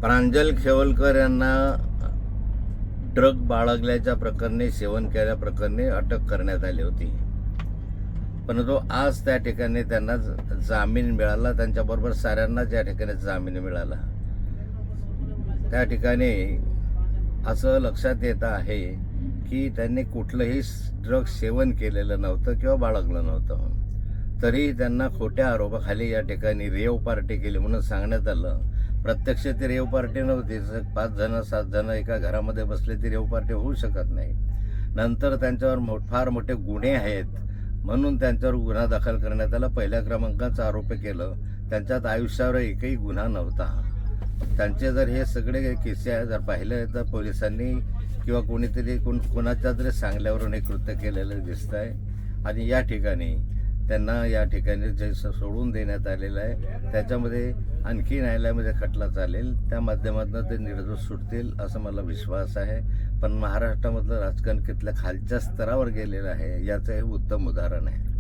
प्रांजल खेवलकर यांना ड्रग बाळगल्याच्या प्रकरणी, सेवन केल्याप्रकरणी अटक करण्यात आली होती. परंतु आज त्या ठिकाणी त्यांना जामीन मिळाला. त्यांच्याबरोबर साऱ्यांना ज्या ठिकाणी जामीन मिळाला त्या ठिकाणी असं लक्षात येत आहे की त्यांनी कुठलंही ड्रग सेवन केलेलं नव्हतं किंवा बाळगलं नव्हतं. तरीही त्यांना खोट्या आरोपाखाली या ठिकाणी रेव पार्टी केली म्हणून सांगण्यात आलं. प्रत्यक्ष ती रेव पार्टी नव्हती. 5 जण 7 जण एका घरामध्ये बसले ती रेव पार्टी होऊ शकत नाही. नंतर त्यांच्यावर फार मोठे गुन्हे आहेत म्हणून त्यांच्यावर गुन्हा दाखल करण्यात आला. पहिल्या क्रमांकाचा आरोप केलं. त्यांच्यात आयुष्यावर एकही गुन्हा नव्हता. त्यांचे जर हे सगळे किस्से जर पाहिले तर पोलिसांनी किंवा कोणीतरी कोणाच्या तरी सांगल्यावरून हे कृत्य केलेलं दिसत आहे. आणि या ठिकाणी त्यांना या ठिकाणी जे सोडून देण्यात आलेलं आहे त्याच्यामध्ये आणखी न्यायालयामध्ये खटला चालेल. त्या माध्यमातून ते निर्दोष सुटतील असं मला विश्वास आहे. पण महाराष्ट्रामधलं राजकारण कितल्या खालच्या स्तरावर गेलेलं आहे याचं हे उत्तम उदाहरण आहे.